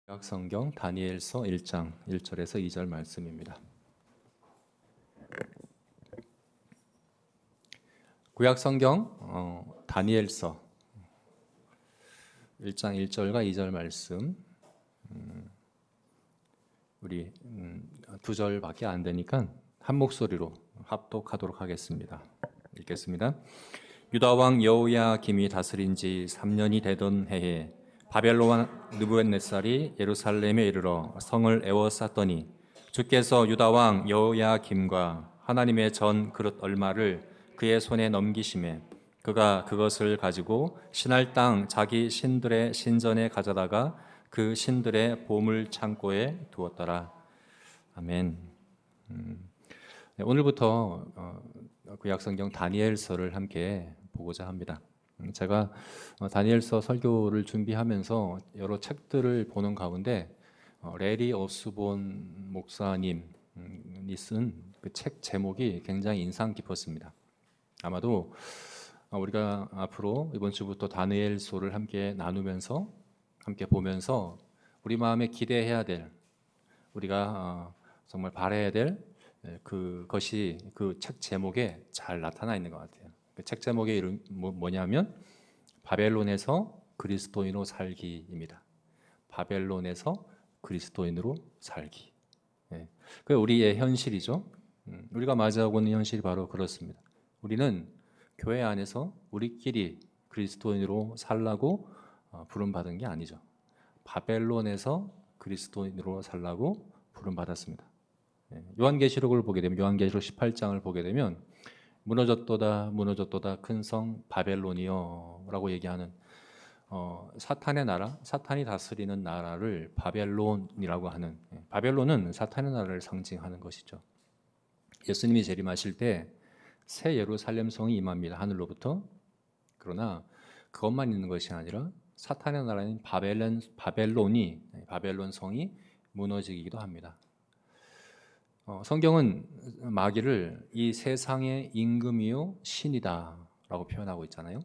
구약성경 다니엘서 1장 1절에서 2절 말씀입니다. 구약성경 다니엘서 1장 1절과 2절 말씀 우리 두 절밖에 안 되니까 한 목소리로 합독하도록 하겠습니다. 읽겠습니다. 유다 왕 여호야김이 다스린 지 3년이 되던 해에 바벨론 왕 느부갓네살이 예루살렘에 이르러 성을 에워쌌더니 주께서 유다 왕 여호야김과 하나님의 전 그릇 얼마를 그의 손에 넘기심에 그가 그것을 가지고 신할 땅 자기 신들의 신전에 가져다가 그 신들의 보물 창고에 두었더라. 아멘. 오늘부터 구약성경 다니엘서를 함께 보고자 합니다. 제가 다니엘서 설교를 준비하면서 여러 책들을 보는 가운데 레리 오스본 목사님이 쓴 그 책 제목이 굉장히 인상 깊었습니다. 아마도 우리가 앞으로 이번 주부터 다니엘서를 함께 나누면서 함께 보면서 우리 마음에 기대해야 될, 우리가 정말 바라야 될 그것이 그 책 제목에 잘 나타나 있는 것 같아요. 그 책 제목의 이름 뭐냐면 바벨론에서 그리스도인으로 살기입니다. 바벨론에서 그리스도인으로 살기. 그게 우리의 현실이죠. 우리가 맞이하고 있는 현실이 바로 그렇습니다. 우리는 교회 안에서 우리끼리 그리스도인으로 살라고 부름받은 게 아니죠. 바벨론에서 그리스도인으로 살라고 부름받았습니다. 요한계시록을 보게 되면 요한계시록 18장을 보게 되면 무너졌도다 무너졌도다 큰 성 바벨론이여 라고 얘기하는 사탄의 나라, 사탄이 다스리는 나라를 바벨론이라고 하는, 바벨론은 사탄의 나라를 상징하는 것이죠. 예수님이 재림하실 때 새 예루살렘 성이 임합니다. 하늘로부터. 그러나 그것만 있는 것이 아니라 사탄의 나라인 바벨론 성이 무너지기도 합니다. 성경은 마귀를 이 세상의 임금이요 신이다 라고 표현하고 있잖아요.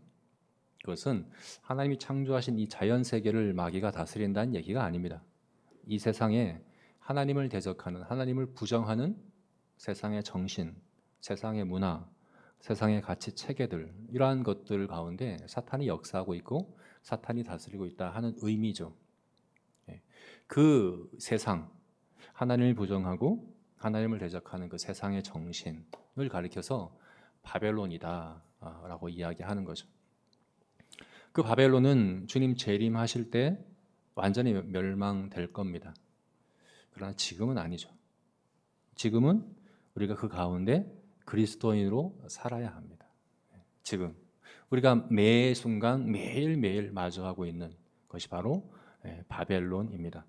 그것은 하나님이 창조하신 이 자연 세계를 마귀가 다스린다는 얘기가 아닙니다. 이 세상에 하나님을 대적하는, 하나님을 부정하는 세상의 정신, 세상의 문화, 세상의 가치 체계들, 이러한 것들 가운데 사탄이 역사하고 있고 사탄이 다스리고 있다 하는 의미죠. 그 세상, 하나님을 부정하고 하나님을 대적하는 그 세상의 정신을 가리켜서 바벨론이다 라고 이야기하는 거죠. 그 바벨론은 주님 재림하실 때 완전히 멸망될 겁니다. 그러나 지금은 아니죠. 지금은 우리가 그 가운데 그리스도인으로 살아야 합니다. 지금 우리가 매 순간 매일매일 마주하고 있는 것이 바로 바벨론입니다.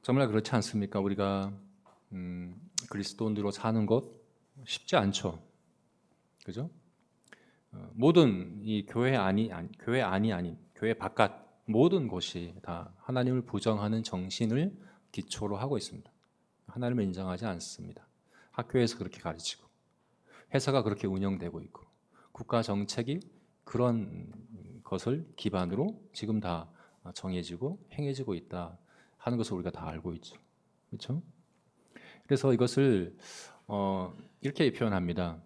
정말 그렇지 않습니까? 우리가 그리스도인으로 사는 것 쉽지 않죠. 그죠? 모든 이 교회 안이 아닌 교회 바깥 모든 곳이 다 하나님을 부정하는 정신을 기초로 하고 있습니다. 하나님을 인정하지 않습니다. 학교에서 그렇게 가르치고 회사가 그렇게 운영되고 있고 국가 정책이 그런 것을 기반으로 지금 다 정해지고 행해지고 있다 하는 것을 우리가 다 알고 있죠. 그렇죠? 그래서 이것을 이렇게 표현합니다.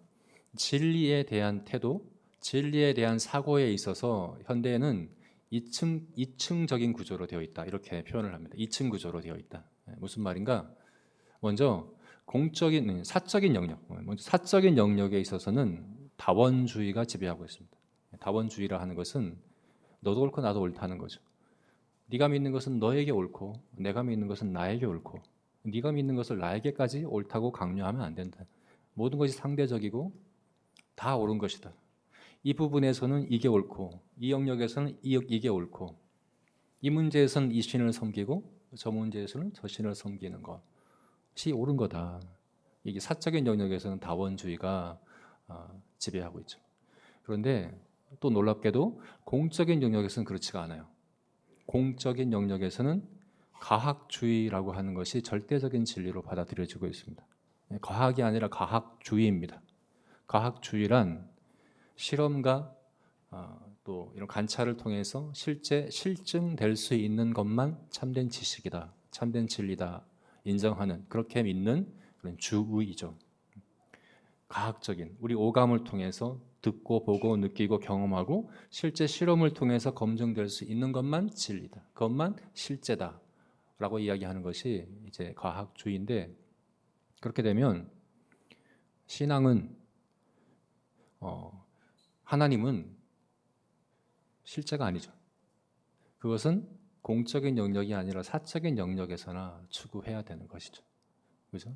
진리에 대한 태도, 진리에 대한 사고에 있어서 현대에는 이층적인 구조로 되어 있다 이렇게 표현을 합니다. 2층 구조로 되어 있다. 무슨 말인가? 먼저 사적인 영역에 있어서는 다원주의가 지배하고 있습니다. 다원주의라 하는 것은 너도 옳고 나도 옳다는 거죠. 네가 믿는 것은 너에게 옳고 내가 믿는 것은 나에게 옳고 네가 믿는 것을 나에게까지 옳다고 강요하면 안 된다. 모든 것이 상대적이고 다 옳은 것이다. 이 부분에서는 이게 옳고 이 영역에서는 이게 옳고 이 문제에서는 이 신을 섬기고 저 문제에서는 저 신을 섬기는 것이 옳은 거다. 이게 사적인 영역에서는 다원주의가 지배하고 있죠. 그런데 또 놀랍게도 공적인 영역에서는 그렇지가 않아요. 공적인 영역에서는 과학주의라고 하는 것이 절대적인 진리로 받아들여지고 있습니다. 과학이 아니라 과학주의입니다. 과학주의란 실험과 또 이런 관찰을 통해서 실제 실증될 수 있는 것만 참된 지식이다, 참된 진리다 인정하는, 그렇게 믿는 그런 주의죠. 과학적인 우리 오감을 통해서 듣고 보고 느끼고 경험하고 실제 실험을 통해서 검증될 수 있는 것만 진리다, 그것만 실제다라고 이야기하는 것이 이제 과학주의인데, 그렇게 되면 신앙은 하나님은 실제가 아니죠. 그것은 공적인 영역이 아니라 사적인 영역에서나 추구해야 되는 것이죠. 그죠?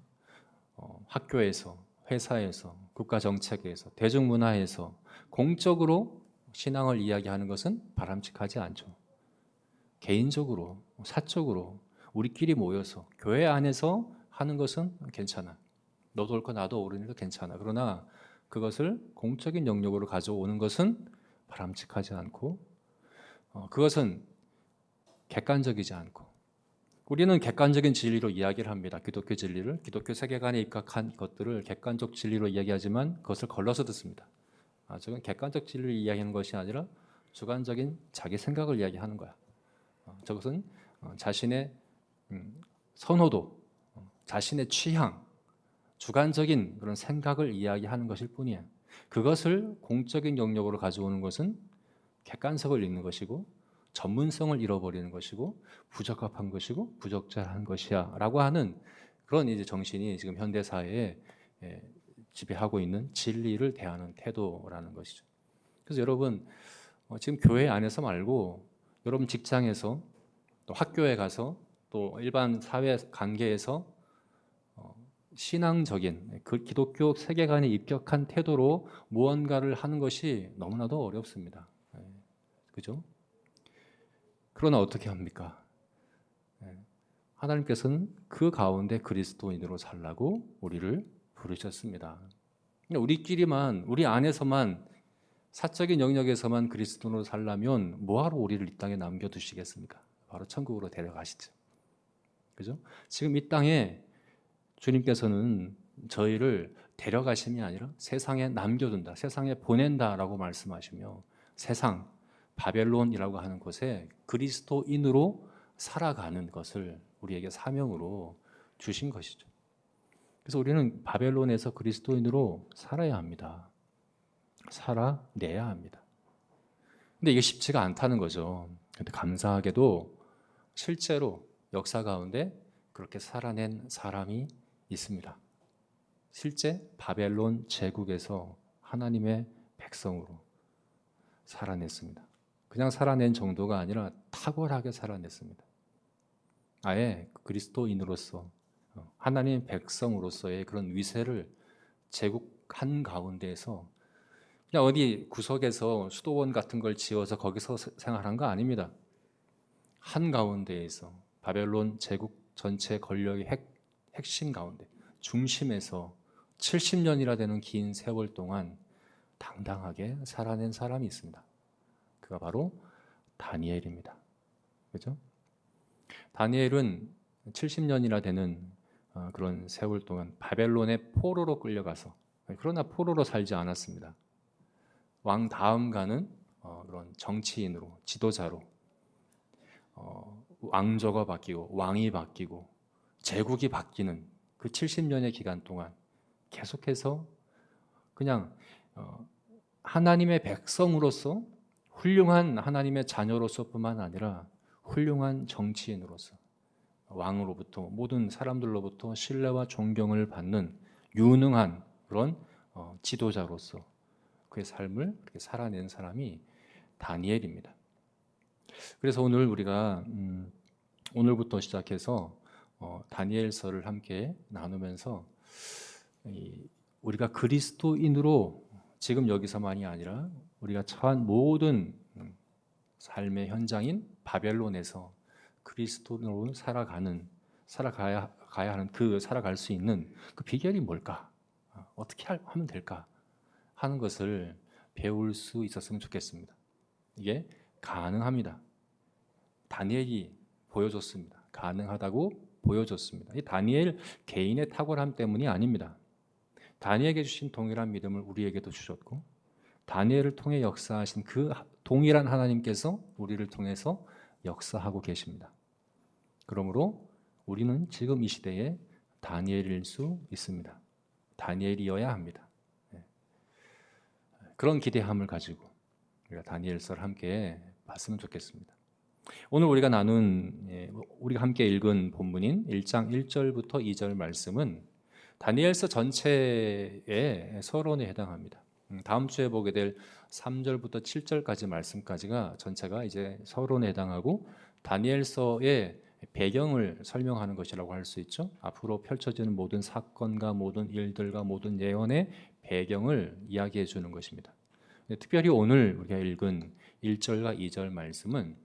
학교에서, 회사에서, 국가 정책에서, 대중문화에서 공적으로 신앙을 이야기하는 것은 바람직하지 않죠. 개인적으로, 사적으로 우리끼리 모여서 교회 안에서 하는 것은 괜찮아. 너도 옳고 나도 옳으니까 괜찮아. 그러나 그것을 공적인 영역으로 가져오는 것은 바람직하지 않고, 그것은 객관적이지 않고, 우리는 객관적인 진리로 이야기를 합니다. 기독교 진리를, 기독교 세계관에 입각한 것들을 객관적 진리로 이야기하지만 그것을 걸러서 듣습니다. 저건 객관적 진리를 이야기하는 것이 아니라 주관적인 자기 생각을 이야기하는 거야. 저것은 자신의 선호도, 자신의 취향, 주관적인 그런 생각을 이야기하는 것일 뿐이에요. 그것을 공적인 영역으로 가져오는 것은 객관성을 잃는 것이고 전문성을 잃어버리는 것이고 부적합한 것이고 부적절한 것이야 라고 하는 그런 이제 정신이 지금 현대 사회에 지배하고 있는 진리를 대하는 태도라는 것이죠. 그래서 여러분 지금 교회 안에서 말고 여러분 직장에서 또 학교에 가서 또 일반 사회 관계에서 신앙적인 그 기독교 세계관에 입각한 태도로 무언가를 하는 것이 너무나도 어렵습니다. 그죠? 그러나 어떻게 합니까? 하나님께서는 그 가운데 그리스도인으로 살라고 우리를 부르셨습니다. 우리끼리만, 우리 안에서만, 사적인 영역에서만 그리스도인으로 살려면 뭐하러 우리를 이 땅에 남겨두시겠습니까? 바로 천국으로 데려가시죠. 그죠? 지금 이 땅에 주님께서는 저희를 데려가심이 아니라 세상에 남겨둔다, 세상에 보낸다라고 말씀하시며, 세상, 바벨론이라고 하는 곳에 그리스도인으로 살아가는 것을 우리에게 사명으로 주신 것이죠. 그래서 우리는 바벨론에서 그리스도인으로 살아야 합니다. 살아내야 합니다. 근데 이게 쉽지가 않다는 거죠. 근데 감사하게도 실제로 역사 가운데 그렇게 살아낸 사람이 있습니다. 실제 바벨론 제국에서 하나님의 백성으로 살아냈습니다. 그냥 살아낸 정도가 아니라 탁월하게 살아냈습니다. 아예 그리스도인으로서 하나님의 백성으로서의 그런 위세를 제국 한 가운데에서 그냥 어디 구석에서 수도원 같은 걸 지어서 거기서 생활한 거 아닙니다. 한 가운데에서 바벨론 제국 전체 권력의 핵심 가운데 중심에서 70년이나 되는 긴 세월 동안 당당하게 살아낸 사람이 있습니다. 그가 바로 다니엘입니다. 그렇죠? 다니엘은 70년이나 되는 그런 세월 동안 바벨론의 포로로 끌려가서, 그러나 포로로 살지 않았습니다. 왕 다음 가는 그런 정치인으로, 지도자로 왕조가 바뀌고 왕이 바뀌고 제국이 바뀌는 그 70년의 기간 동안 계속해서 그냥 하나님의 백성으로서, 훌륭한 하나님의 자녀로서뿐만 아니라 훌륭한 정치인으로서 왕으로부터 모든 사람들로부터 신뢰와 존경을 받는 유능한 그런 지도자로서 그의 삶을 그렇게 살아낸 사람이 다니엘입니다. 그래서 오늘 우리가 오늘부터 시작해서 다니엘서를 함께 나누면서 우리가 그리스도인으로 지금 여기서만이 아니라 우리가 처한 모든 삶의 현장인 바벨론에서 그리스도인으로 살아가야 하는 살아갈 수 있는 그 비결이 뭘까? 어떻게 하면 될까? 하는 것을 배울 수 있었으면 좋겠습니다. 이게 가능합니다. 다니엘이 보여줬습니다. 가능하다고 보여줬습니다. 이 다니엘 개인의 탁월함 때문이 아닙니다. 다니엘에게 주신 동일한 믿음을 우리에게도 주셨고, 다니엘을 통해 역사하신 그 동일한 하나님께서 우리를 통해서 역사하고 계십니다. 그러므로 우리는 지금 이 시대에 다니엘일 수 있습니다. 다니엘이어야 합니다. 그런 기대함을 가지고 우리가 다니엘서를 함께 봤으면 좋겠습니다. 오늘 우리가 우리가 함께 읽은 본문인 1장 1절부터 2절 말씀은 다니엘서 전체의 서론에 해당합니다. 다음 주에 보게 될 3절부터 7절까지 말씀까지가 전체가 이제 서론에 해당하고 다니엘서의 배경을 설명하는 것이라고 할 수 있죠. 앞으로 펼쳐지는 모든 사건과 모든 일들과 모든 예언의 배경을 이야기해 주는 것입니다. 특별히 오늘 우리가 읽은 1절과 2절 말씀은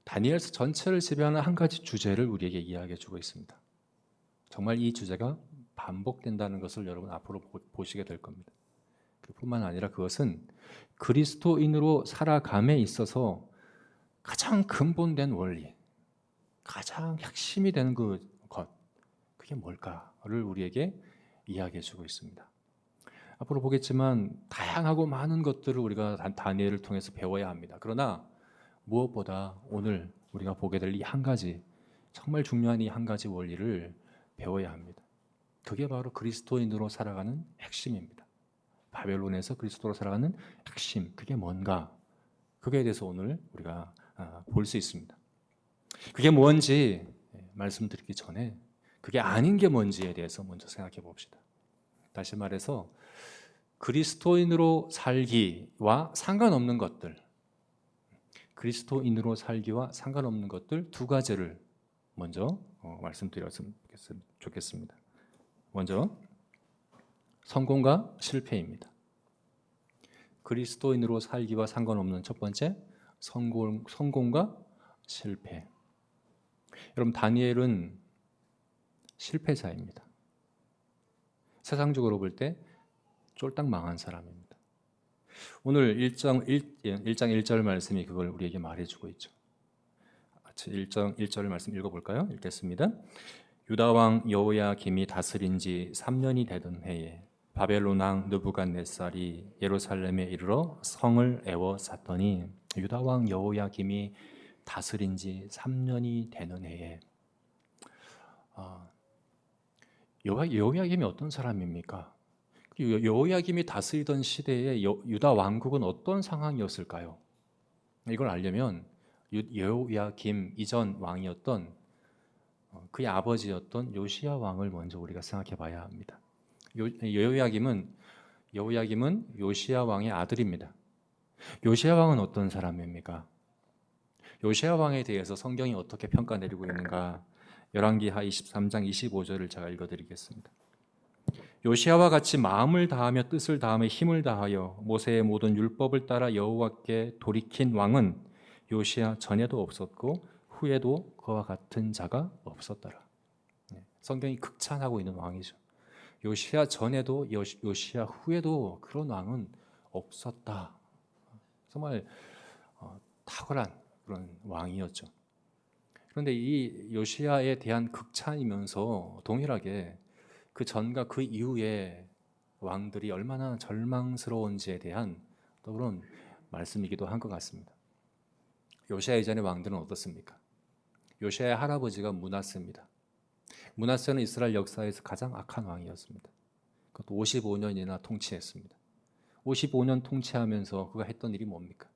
다니엘서 전체를 지배하는 한 가지 주제를 우리에게 이야기해 주고 있습니다. 정말 이 주제가 반복된다는 것을 여러분 앞으로 보시게 될 겁니다. 그뿐만 아니라 그것은 그리스도인으로 살아감에 있어서 가장 근본된 원리, 가장 핵심이 되는 그게 뭘까를 우리에게 이야기해 주고 있습니다. 앞으로 보겠지만 다양하고 많은 것들을 우리가 다니엘을 통해서 배워야 합니다. 그러나 무엇보다 오늘 우리가 보게 될 이 한 가지, 정말 중요한 이 한 가지 원리를 배워야 합니다. 그게 바로 그리스도인으로 살아가는 핵심입니다. 바벨론에서 그리스도로 살아가는 핵심, 그게 뭔가? 그거에 대해서 오늘 우리가 볼 수 있습니다. 그게 뭔지 말씀드리기 전에 그게 아닌 게 뭔지에 대해서 먼저 생각해 봅시다. 다시 말해서 그리스도인으로 살기와 상관없는 것들, 그리스도인으로 살기와 상관없는 것들 두 가지를 먼저 말씀드렸으면 좋겠습니다. 먼저 성공과 실패입니다. 그리스도인으로 살기와 상관없는 첫 번째 성공과 실패. 여러분 다니엘은 실패자입니다. 세상적으로 볼 때 쫄딱 망한 사람입니다. 오늘 1장 1절 말씀이 그걸 우리에게 말해주고 있죠. 1절 말씀 읽어볼까요? 읽겠습니다. 유다 왕 여호야김이 다스린 지 3년이 되던 해에 바벨론 왕 느부갓네살이 예루살렘에 이르러 성을 에워쌌더니 유다 왕 여호야김이 다스린 지 3년이 되는 해에 여호야김이 어떤 사람입니까? 여호야김이 다스리던 시대에 유다 왕국은 어떤 상황이었을까요? 이걸 알려면 여호야김 이전 왕이었던 그의 아버지였던 요시야 왕을 먼저 우리가 생각해 봐야 합니다. 여호야김은 요시야 왕의 아들입니다. 요시야 왕은 어떤 사람입니까? 요시야 왕에 대해서 성경이 어떻게 평가 내리고 있는가? 열왕기하 23장 25절을 제가 읽어드리겠습니다. 요시야와 같이 마음을 다하며 뜻을 다하며 힘을 다하여 모세의 모든 율법을 따라 여호와께 돌이킨 왕은 요시야 전에도 없었고 후에도 그와 같은 자가 없었더라. 성경이 극찬하고 있는 왕이죠. 요시야 전에도 요시야 후에도 그런 왕은 없었다. 정말 탁월한 그런 왕이었죠. 그런데 이 요시야에 대한 극찬이면서 동일하게 그 전과 그 이후의 왕들이 얼마나 절망스러운지에 대한 또 그런 말씀이기도 한 것 같습니다. 요시야 이전의 왕들은 어떻습니까? 요시야의 할아버지가 므낫세입니다. 므낫세는 이스라엘 역사에서 가장 악한 왕이었습니다. 그것도 55년이나 통치했습니다. 55년 통치하면서 그가 했던 일이 뭡니까?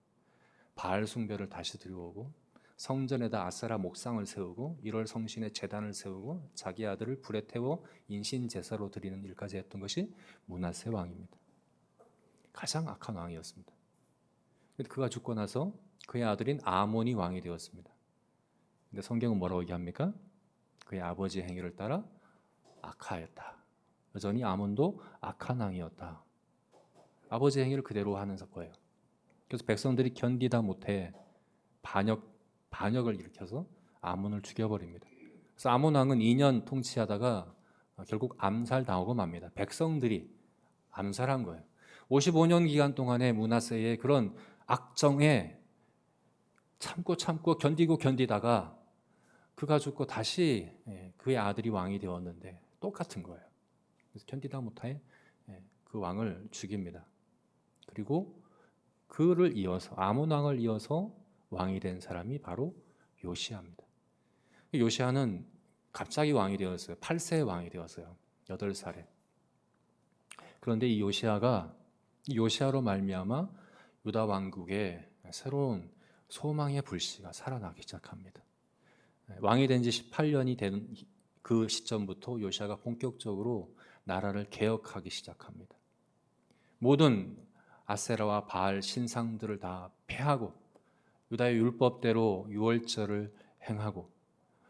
바알 숭배를 다시 들여오고 성전에다 아세라 목상을 세우고 1월 성신의 제단을 세우고 자기 아들을 불에 태워 인신 제사로 드리는 일까지 했던 것이 므낫세 왕입니다. 가장 악한 왕이었습니다. 그가 죽고 나서 그의 아들인 아몬이 왕이 되었습니다. 근데 성경은 뭐라고 얘기합니까? 그의 아버지의 행위를 따라 악하였다. 여전히 아몬도 악한 왕이었다. 아버지의 행위를 그대로 하는 거예요. 그래서 백성들이 견디다 못해 반역을 일으켜서 아몬을 죽여버립니다. 그래서 아몬 왕은 2년 통치하다가 결국 암살당하고 맙니다. 백성들이 암살한 거예요. 55년 기간 동안에 므낫세의 그런 악정에 참고 견디다가 그가 죽고 다시 그의 아들이 왕이 되었는데 똑같은 거예요. 그래서 견디다 못해 그 왕을 죽입니다. 그리고 그를 이어서 아몬 왕을 이어서 왕이 된 사람이 바로 요시아입니다. 요시아는 갑자기 왕이 되었어요. 8세의 왕이 되었어요. 8살에. 그런데 이 요시아로 말미암아 유다 왕국에 새로운 소망의 불씨가 살아나기 시작합니다. 왕이 된 지 18년이 되는 그 시점부터 요시아가 본격적으로 나라를 개혁하기 시작합니다. 모든 아세라와 바알 신상들을 다 폐하고 유다의 율법대로 유월절을 행하고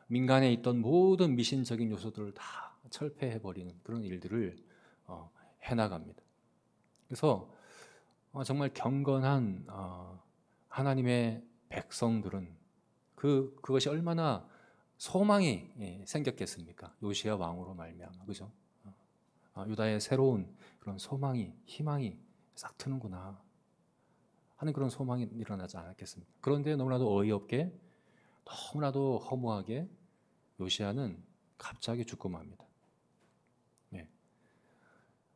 민간에 있던 모든 미신적인 요소들을 다 철폐해버리는 그런 일들을 해나갑니다. 그래서 정말 경건한 하나님의 백성들은 그것이 얼마나 소망이 생겼겠습니까? 요시아 왕으로 말미암아, 그죠? 유다의 새로운 그런 소망이, 희망이 싹 트는구나 하는 그런 소망이 일어나지 않았겠습니까? 그런데 너무나도 어이없게, 너무나도 허무하게 요시아는 갑자기 죽고 맙니다. 네.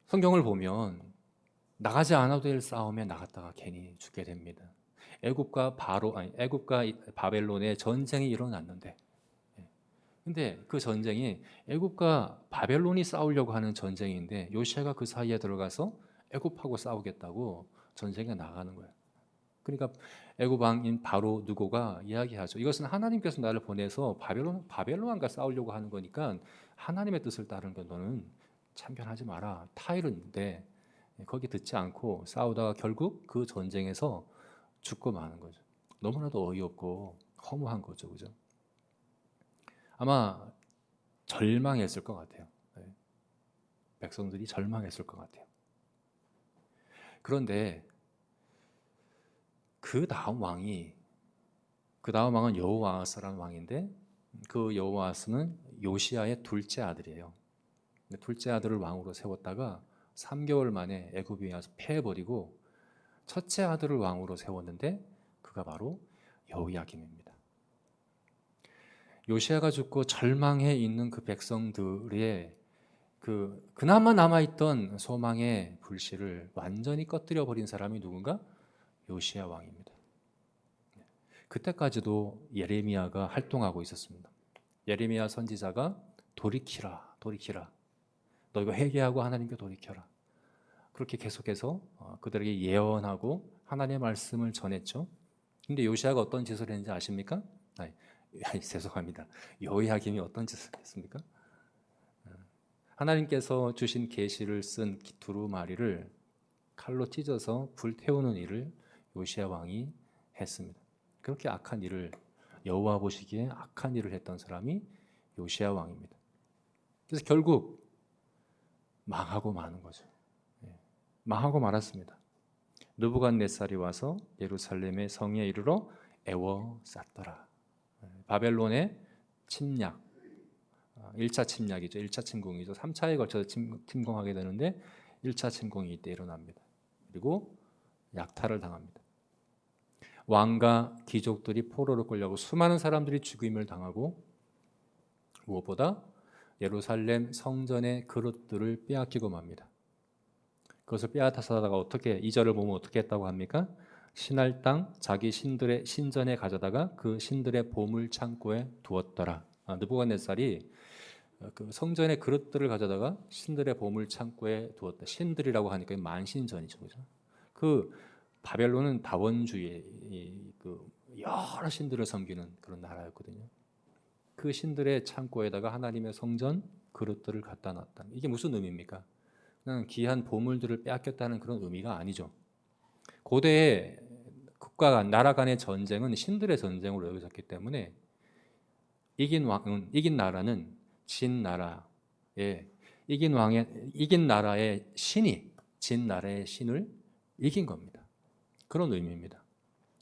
성경을 보면 나가지 않아도 될 싸움에 나갔다가 괜히 죽게 됩니다. 애굽과 바벨론의 전쟁이 일어났는데, 근데 그 전쟁이 애굽과 바벨론이 싸우려고 하는 전쟁인데 요시아가 그 사이에 들어가서 애굽하고 싸우겠다고 전쟁에 나가는 거예요. 그러니까 애굽 왕인 바로 느고가 이야기하죠. 이것은 하나님께서 나를 보내서 바벨론 왕과 싸우려고 하는 거니까 하나님의 뜻을 따르는 건 너는 참견하지 마라. 타일인데 거기 듣지 않고 싸우다가 결국 그 전쟁에서 죽고 마는 거죠. 너무나도 어이없고 허무한 거죠, 그죠? 아마 절망했을 것 같아요. 백성들이 절망했을 것 같아요. 그런데 그 다음 왕은 여호와하스라는 왕인데 그 여호와하스는 요시아의 둘째 아들이에요. 둘째 아들을 왕으로 세웠다가 3개월 만에 애굽에 와서 패해버리고 첫째 아들을 왕으로 세웠는데 그가 바로 여호야김입니다. 요시아가 죽고 절망해 있는 그 백성들의 그나마 남아있던 소망의 불씨를 완전히 꺼뜨려 버린 사람이 누군가? 요시아 왕입니다. 그때까지도 예레미야가 활동하고 있었습니다. 예레미야 선지자가 돌이키라, 돌이키라. 너 이거 회개하고 하나님께 돌이켜라. 그렇게 계속해서 그들에게 예언하고 하나님의 말씀을 전했죠. 근데 요시아가 어떤 짓을 했는지 아십니까? 죄송합니다. 여호야김이 어떤 짓을 했습니까? 하나님께서 주신 계시를 쓴 두루마리를 칼로 찢어서 불태우는 일을 요시아 왕이 했습니다. 그렇게 악한 일을 여호와 보시기에 악한 일을 했던 사람이 요시아 왕입니다. 그래서 결국 망하고 마는 거죠. 망하고 말았습니다. 느부갓네살이 와서 예루살렘의 성에 이르러 애워쌌더라. 바벨론의 침략, 1차 침략이죠. 1차 침공이죠. 3차에 걸쳐서 침공하게 되는데 1차 침공이 이때 일어납니다. 그리고 약탈을 당합니다. 왕과 귀족들이 포로로 끌려고 수많은 사람들이 죽임을 당하고 무엇보다 예루살렘 성전의 그릇들을 빼앗기고 맙니다. 그것을 빼앗아서다가 어떻게 2절을 보면 어떻게 했다고 합니까? 신할 땅 자기 신들의 신전에 가져다가 그 신들의 보물 창고에 두었더라. 느부갓네살이 그 성전의 그릇들을 가져다가 신들의 보물 창고에 두었다. 신들이라고 하니까 만신전이죠, 그죠? 그 바벨론은 다원주의, 그 여러 신들을 섬기는 그런 나라였거든요. 그 신들의 창고에다가 하나님의 성전 그릇들을 갖다 놨다. 이게 무슨 의미입니까? 그냥 귀한 보물들을 빼앗겼다는 그런 의미가 아니죠. 고대의 나라 간의 전쟁은 신들의 전쟁으로 여겨졌기 때문에 이긴 나라는 진 나라의 신이 진 나라의 신을 이긴 겁니다. 그런 의미입니다.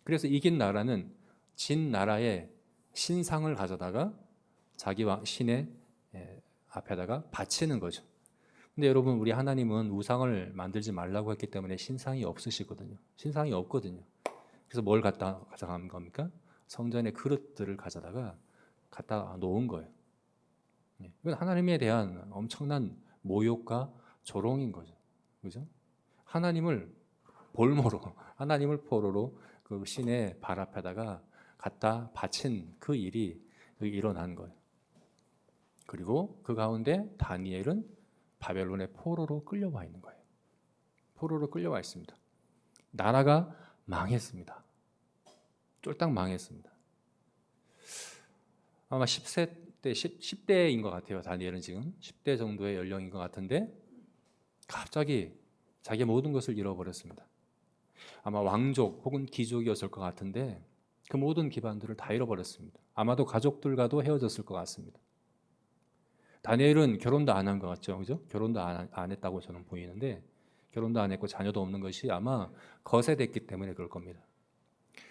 그래서 이긴 나라는 진 나라의 신상을 가져다가 자기 신의 앞에다가 바치는 거죠. 근데 여러분, 우리 하나님은 우상을 만들지 말라고 했기 때문에 신상이 없으시거든요. 신상이 없거든요. 그래서 뭘 가져간 겁니까? 성전의 그릇들을 가져다가 갖다 놓은 거예요. 이건 하나님에 대한 엄청난 모욕과 조롱인 거죠. 그죠? 하나님을 볼모로 하나님을 포로로 그 신의 발 앞에다가 갖다 바친 그 일이 일어난 거예요. 그리고 그 가운데 다니엘은 바벨론의 포로로 끌려와 있는 거예요. 포로로 끌려와 있습니다. 나라가 망했습니다. 쫄딱 망했습니다. 아마 10대인 것 같아요. 다니엘은 지금 10대 정도의 연령인 것 같은데 갑자기 자기의 모든 것을 잃어버렸습니다. 아마 왕족 혹은 귀족이었을 것 같은데 그 모든 기반들을 다 잃어버렸습니다. 아마도 가족들과도 헤어졌을 것 같습니다. 다니엘은 결혼도 안 한 것 같죠, 그죠? 결혼도 안 했다고 저는 보이는데 결혼도 안 했고 자녀도 없는 것이 아마 거세됐기 때문에 그럴 겁니다.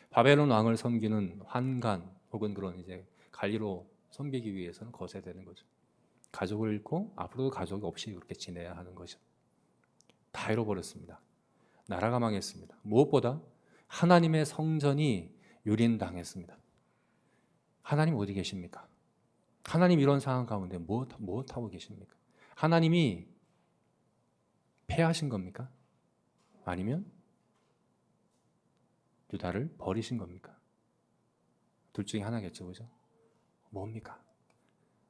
바벨론 왕을 섬기는 환관 혹은 그런 이제 관리로 섬기기 위해서는 거세되는 거죠. 가족을 잃고 앞으로도 가족이 없이 그렇게 지내야 하는 거죠. 다 잃어버렸습니다. 나라가 망했습니다. 무엇보다 하나님의 성전이 유린당했습니다. 하나님 어디 계십니까? 하나님 이런 상황 가운데 무엇하고 계십니까? 하나님이 패하신 겁니까? 아니면 유다를 버리신 겁니까? 둘 중에 하나겠죠, 그죠? 뭡니까?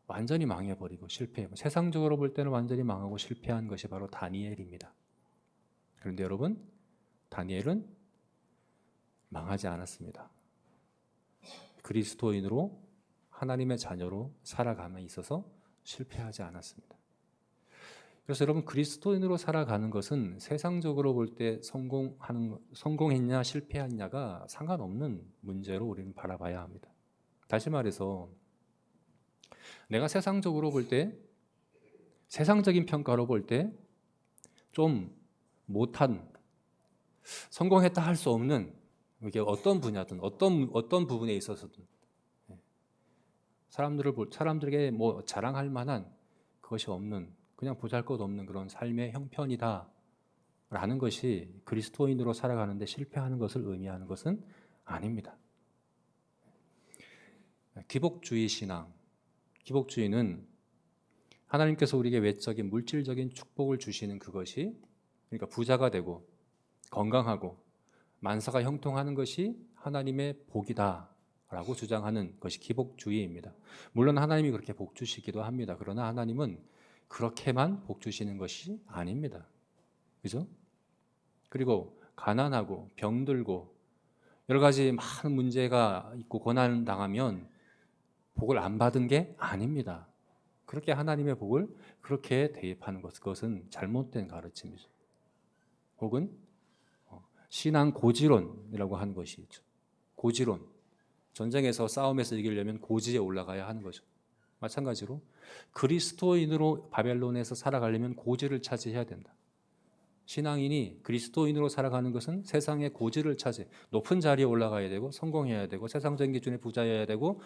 완전히 망해버리고 실패해버리고 세상적으로 볼 때는 완전히 망하고 실패한 것이 바로 다니엘입니다. 그런데 여러분, 다니엘은 망하지 않았습니다. 그리스도인으로 하나님의 자녀로 살아감에 있어서 실패하지 않았습니다. 그래서 여러분, 그리스도인으로 살아가는 것은 세상적으로 볼 때 성공했냐 실패했냐가 상관없는 문제로 우리는 바라봐야 합니다. 다시 말해서 내가 세상적으로 볼 때, 세상적인 평가로 볼 때 좀 못한, 성공했다 할 수 없는, 이게 어떤 분야든 어떤 부분에 있어서든 사람들에게 뭐 자랑할 만한 그것이 없는, 그냥 보잘것없는 그런 삶의 형편이다 라는 것이 그리스도인으로 살아가는데 실패하는 것을 의미하는 것은 아닙니다. 기복주의 신앙, 기복주의는 하나님께서 우리에게 외적인 물질적인 축복을 주시는 그것이, 그러니까 부자가 되고 건강하고 만사가 형통하는 것이 하나님의 복이다 라고 주장하는 것이 기복주의입니다. 물론 하나님이 그렇게 복 주시기도 합니다. 그러나 하나님은 그렇게만 복 주시는 것이 아닙니다. 그죠? 그리고 가난하고 병들고 여러 가지 많은 문제가 있고 고난 당하면 복을 안 받은 게 아닙니다. 그렇게 하나님의 복을 그렇게 대입하는 그것은 잘못된 가르침이죠. 혹은 신앙 고지론이라고 하는 것이 있죠. 고지론. 전쟁에서 싸움에서 이기려면 고지에 올라가야 하는 거죠. 마찬가지로 그리스도인으로 바벨론에서 살아가려면 고지를 차지해야 된다. 신앙인이 그리스도인으로 살아가는 것은 세상의 고지를 차지, 높은 자리에 올라가야 되고 성공해야 되고 세상적인 기준의 부자여야 되고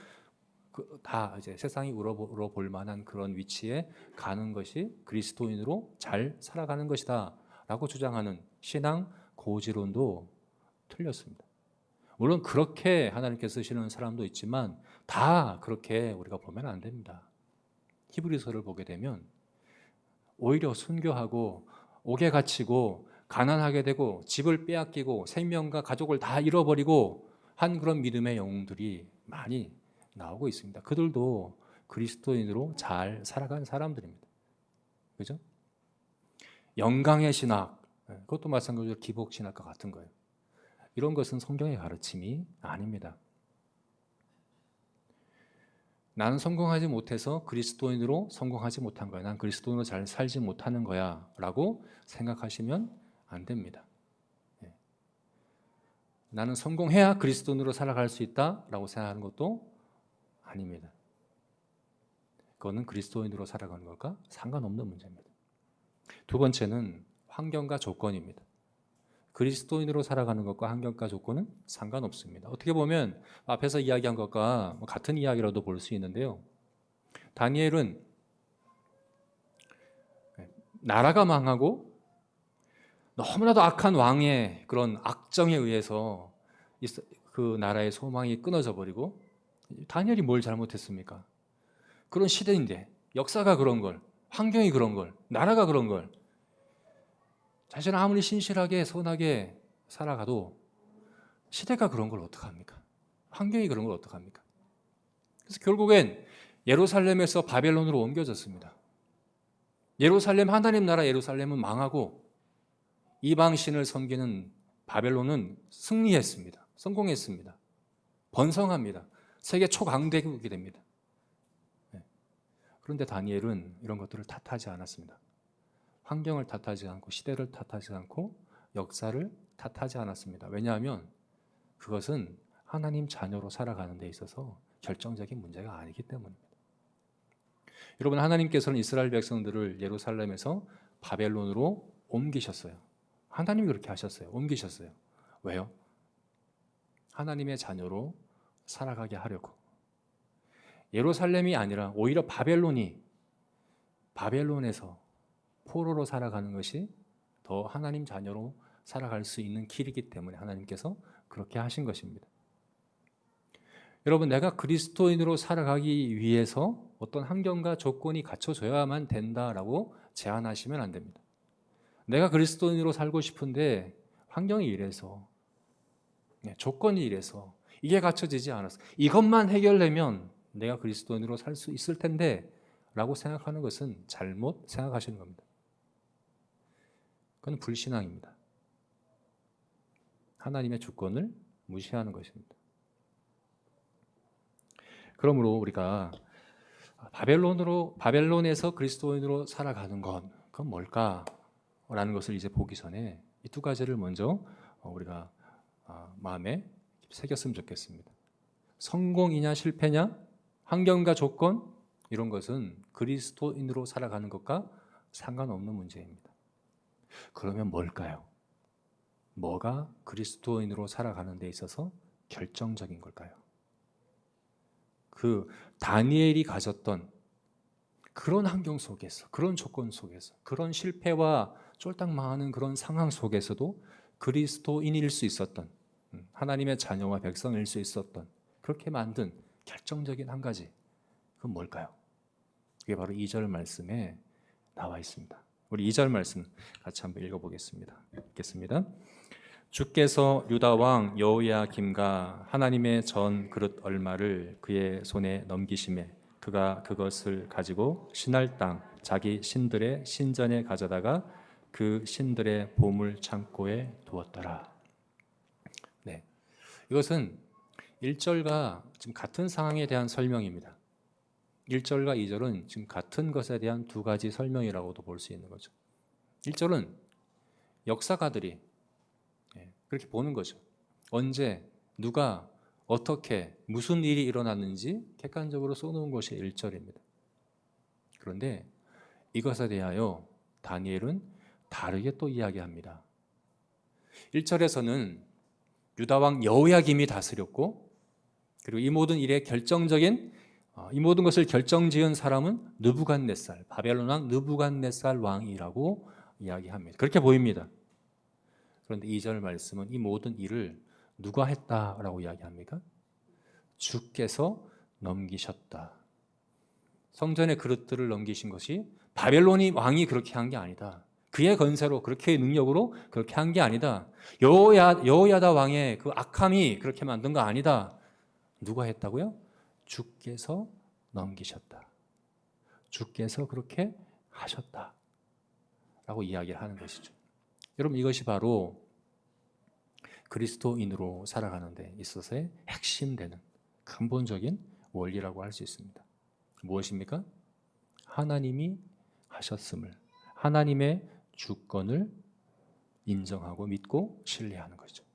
다 이제 세상이 울어볼 만한 그런 위치에 가는 것이 그리스도인으로 잘 살아가는 것이다라고 주장하는 신앙 고지론도 틀렸습니다. 물론 그렇게 하나님께서 쓰시는 사람도 있지만 다 그렇게 우리가 보면 안 됩니다. 히브리서를 보게 되면 오히려 순교하고 옥에 갇히고 가난하게 되고 집을 빼앗기고 생명과 가족을 다 잃어버리고 한 그런 믿음의 영웅들이 많이 나오고 있습니다. 그들도 그리스도인으로 잘 살아간 사람들입니다. 그죠? 영광의 신학, 그것도 마찬가지로 기복 신학과 같은 거예요. 이런 것은 성경의 가르침이 아닙니다. 나는 성공하지 못해서 그리스도인으로 성공하지 못한 거야. 난 그리스도인으로 잘 살지 못하는 거야 라고 생각하시면 안 됩니다. 나는 성공해야 그리스도인으로 살아갈 수 있다라고 생각하는 것도 아닙니다. 그거는 그리스도인으로 살아가는 것과 상관없는 문제입니다. 두 번째는 환경과 조건입니다. 그리스도인으로 살아가는 것과 환경과 조건은 상관없습니다. 어떻게 보면 앞에서 이야기한 것과 같은 이야기라도 볼 수 있는데요. 다니엘은 나라가 망하고 너무나도 악한 왕의 그런 악정에 의해서 그 나라의 소망이 끊어져 버리고, 다니엘이 뭘 잘못했습니까? 그런 시대인데, 역사가 그런 걸, 환경이 그런 걸, 나라가 그런 걸 자신은 아무리 신실하게 선하게 살아가도 시대가 그런 걸 어떡합니까? 환경이 그런 걸 어떡합니까? 그래서 결국엔 예루살렘에서 바벨론으로 옮겨졌습니다. 예루살렘, 하나님 나라 예루살렘은 망하고 이방신을 섬기는 바벨론은 승리했습니다. 성공했습니다. 번성합니다. 세계 초강대국이 됩니다. 그런데 다니엘은 이런 것들을 탓하지 않았습니다. 환경을 탓하지 않고 시대를 탓하지 않고 역사를 탓하지 않았습니다. 왜냐하면 그것은 하나님 자녀로 살아가는 데 있어서 결정적인 문제가 아니기 때문입니다. 여러분, 하나님께서는 이스라엘 백성들을 예루살렘에서 바벨론으로 옮기셨어요. 하나님이 그렇게 하셨어요. 옮기셨어요. 왜요? 하나님의 자녀로 살아가게 하려고. 예루살렘이 아니라 오히려 바벨론에서 포로로 살아가는 것이 더 하나님 자녀로 살아갈 수 있는 길이기 때문에 하나님께서 그렇게 하신 것입니다. 여러분, 내가 그리스도인으로 살아가기 위해서 어떤 환경과 조건이 갖춰져야만 된다라고 제안하시면 안 됩니다. 내가 그리스도인으로 살고 싶은데 환경이 이래서, 조건이 이래서, 이게 갖춰지지 않았어. 이것만 해결되면 내가 그리스도인으로 살 수 있을 텐데 라고 생각하는 것은 잘못 생각하시는 겁니다. 그건 불신앙입니다. 하나님의 주권을 무시하는 것입니다. 그러므로 우리가 바벨론에서 그리스도인으로 살아가는 건 그건 뭘까라는 것을 이제 보기 전에 이 두 가지를 먼저 우리가 마음에 새겼으면 좋겠습니다. 성공이냐 실패냐, 환경과 조건, 이런 것은 그리스도인으로 살아가는 것과 상관없는 문제입니다. 그러면 뭘까요? 뭐가 그리스도인으로 살아가는 데 있어서 결정적인 걸까요? 그 다니엘이 가졌던 그런 환경 속에서, 그런 조건 속에서, 그런 실패와 쫄딱 망하는 그런 상황 속에서도 그리스도인일 수 있었던, 하나님의 자녀와 백성일 수 있었던, 그렇게 만든 결정적인 한 가지, 그건 뭘까요? 그게 바로 2절 말씀에 나와 있습니다. 우리 2절 말씀 같이 한번 읽어보겠습니다. 읽겠습니다. 주께서 유다 왕 여호야김과 하나님의 전 그릇 얼마를 그의 손에 넘기심에 그가 그것을 가지고 신할 땅 자기 신들의 신전에 가져다가 그 신들의 보물 창고에 두었더라. 네, 이것은 1절과 지금 같은 상황에 대한 설명입니다. 1절과 2절은 지금 같은 것에 대한 두 가지 설명이라고도 볼 수 있는 거죠. 1절은 역사가들이 그렇게 보는 거죠. 언제, 누가, 어떻게, 무슨 일이 일어났는지 객관적으로 써놓은 것이 1절입니다. 그런데 이것에 대하여 다니엘은 다르게 또 이야기합니다. 1절에서는 유다왕 여호야김이 다스렸고, 그리고 이 모든 일의 결정적인, 이 모든 것을 결정지은 사람은 느부갓네살, 바벨론 왕 느부갓네살 왕이라고 이야기합니다. 그렇게 보입니다. 그런데 2절 말씀은 이 모든 일을 누가 했다라고 이야기합니까? 주께서 넘기셨다. 성전의 그릇들을 넘기신 것이 바벨론이 왕이 그렇게 한 게 아니다. 그의 건세로, 그렇게 능력으로 그렇게 한 게 아니다. 여호야다 왕의 그 악함이 그렇게 만든 거 아니다. 누가 했다고요? 주께서 넘기셨다. 주께서 그렇게 하셨다. 라고 이야기를 하는 것이죠. 여러분, 이것이 바로 그리스도인으로 살아가는 데 있어서의 핵심되는 근본적인 원리라고 할 수 있습니다. 무엇입니까? 하나님이 하셨음을, 하나님의 주권을 인정하고 믿고 신뢰하는 거죠.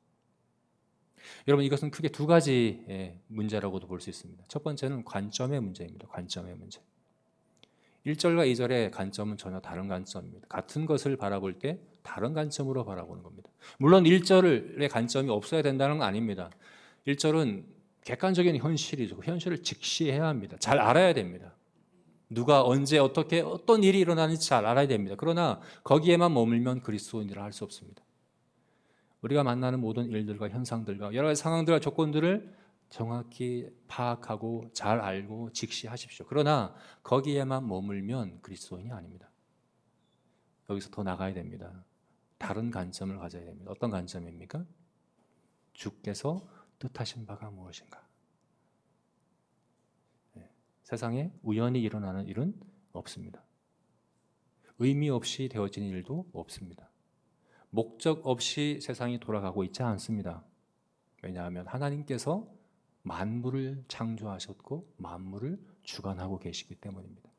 여러분, 이것은 크게 두 가지의 문제라고도 볼 수 있습니다. 첫 번째는 관점의 문제입니다. 관점의 문제. 1절과 2절의 관점은 전혀 다른 관점입니다. 같은 것을 바라볼 때 다른 관점으로 바라보는 겁니다. 물론 1절의 관점이 없어야 된다는 건 아닙니다. 1절은 객관적인 현실이죠. 현실을 직시해야 합니다. 잘 알아야 됩니다. 누가 언제 어떻게 어떤 일이 일어나는지 잘 알아야 됩니다. 그러나 거기에만 머물면 그리스도인이라 할 수 없습니다. 우리가 만나는 모든 일들과 현상들과 여러 가지 상황들과 조건들을 정확히 파악하고 잘 알고 직시하십시오. 그러나 거기에만 머물면 그리스도인이 아닙니다. 여기서 더 나가야 됩니다. 다른 관점을 가져야 됩니다. 어떤 관점입니까? 주께서 뜻하신 바가 무엇인가? 세상에 우연히 일어나는 일은 없습니다. 의미 없이 되어진 일도 없습니다. 목적 없이 세상이 돌아가고 있지 않습니다. 왜냐하면 하나님께서 만물을 창조하셨고 만물을 주관하고 계시기 때문입니다.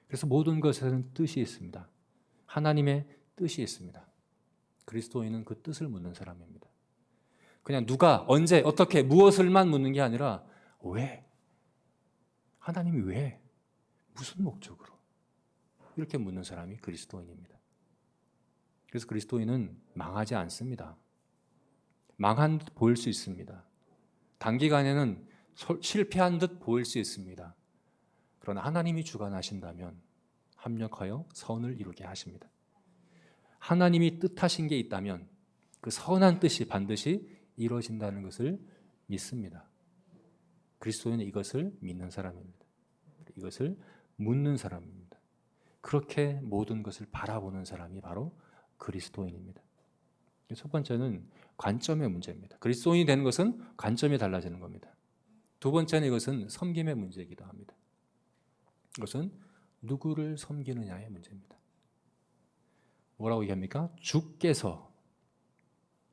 그래서 모든 것에는 뜻이 있습니다. 하나님의 뜻이 있습니다. 그리스도인은 그 뜻을 묻는 사람입니다. 그냥 누가, 언제, 어떻게, 무엇을만 묻는 게 아니라 왜? 하나님이 왜? 무슨 목적으로? 이렇게 묻는 사람이 그리스도인입니다. 그래서 그리스도인은 망하지 않습니다. 망한 듯 보일 수 있습니다. 단기간에는 실패한 듯 보일 수 있습니다. 그러나 하나님이 주관하신다면 합력하여 선을 이루게 하십니다. 하나님이 뜻하신 게 있다면 그 선한 뜻이 반드시 이루어진다는 것을 믿습니다. 그리스도인은 이것을 믿는 사람입니다. 이것을 묻는 사람입니다. 그렇게 모든 것을 바라보는 사람이 바로 그리스도인입니다. 첫 번째는 관점의 문제입니다. 그리스도인이 되는 것은 관점이 달라지는 겁니다. 두 번째는 이것은 섬김의 문제이기도 합니다. 이것은 누구를 섬기느냐의 문제입니다. 뭐라고 얘기합니까? 주께서,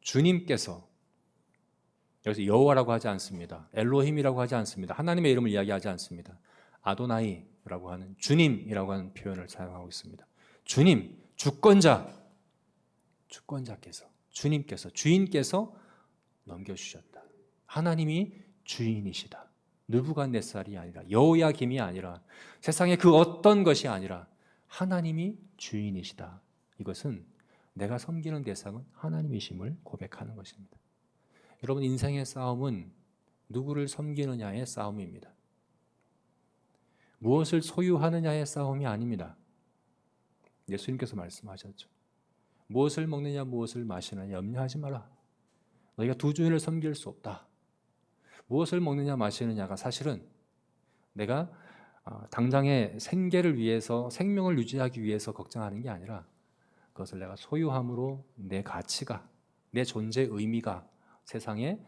주님께서, 여기서 여호와라고 하지 않습니다. 엘로힘이라고 하지 않습니다. 하나님의 이름을 이야기하지 않습니다. 아도나이라고 하는 주님이라고 하는 표현을 사용하고 있습니다. 주님, 주권자, 주권자께서, 주님께서, 주인께서 넘겨주셨다. 하나님이 주인이시다. 느부갓네살이 아니라, 여호야김이 아니라, 세상의 그 어떤 것이 아니라 하나님이 주인이시다. 이것은 내가 섬기는 대상은 하나님이심을 고백하는 것입니다. 여러분, 인생의 싸움은 누구를 섬기느냐의 싸움입니다. 무엇을 소유하느냐의 싸움이 아닙니다. 예수님께서 말씀하셨죠. 무엇을 먹느냐 무엇을 마시느냐 염려하지 마라. 너희가 두 주인을 섬길 수 없다. 무엇을 먹느냐 마시느냐가 사실은 내가 당장의 생계를 위해서, 생명을 유지하기 위해서 걱정하는 게 아니라 그것을 내가 소유함으로 내 가치가, 내 존재의 의미가 세상에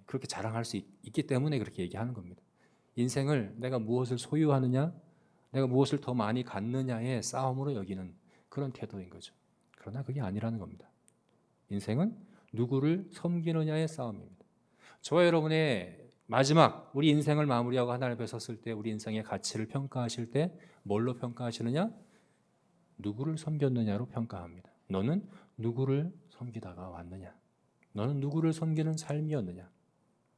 그렇게 자랑할 수 있기 때문에 그렇게 얘기하는 겁니다. 인생을 내가 무엇을 소유하느냐, 내가 무엇을 더 많이 갖느냐의 싸움으로 여기는 그런 태도인 거죠. 그러나 그게 아니라는 겁니다. 인생은 누구를 섬기느냐의 싸움입니다. 저와 여러분의 마지막, 우리 인생을 마무리하고 하나님 앞에 섰을 때 우리 인생의 가치를 평가하실 때 뭘로 평가하시느냐? 누구를 섬겼느냐로 평가합니다. 너는 누구를 섬기다가 왔느냐? 너는 누구를 섬기는 삶이었느냐?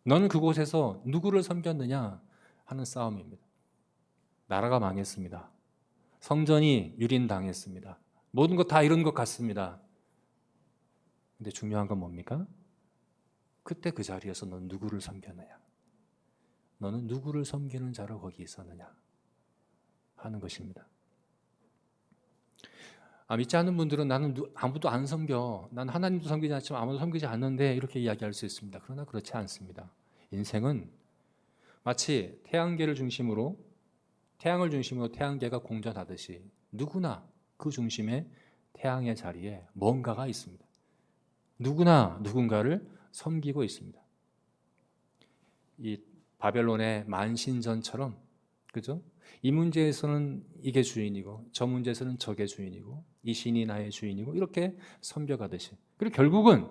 너는 그곳에서 누구를 섬겼느냐 하는 싸움입니다. 나라가 망했습니다. 성전이 유린당했습니다. 모든 것 다 이런 것 같습니다. 근데 중요한 건 뭡니까? 그때 그 자리에서 넌 누구를 섬겼느냐? 너는 누구를 섬기는 자로 거기 있었느냐? 하는 것입니다. 믿지 않는 분들은 나는 아무도 안 섬겨, 난 하나님도 섬기지 않지만 아무도 섬기지 않는데 이렇게 이야기할 수 있습니다. 그러나 그렇지 않습니다. 인생은 마치 태양계를 중심으로, 태양을 중심으로 태양계가 공전하듯이 누구나 그 중심에 태양의 자리에 뭔가가 있습니다. 누구나 누군가를 섬기고 있습니다. 이 바벨론의 만신전처럼, 그죠? 이 문제에서는 이게 주인이고 저 문제에서는 저게 주인이고 이 신이 나의 주인이고 이렇게 섬겨가듯이, 그리고 결국은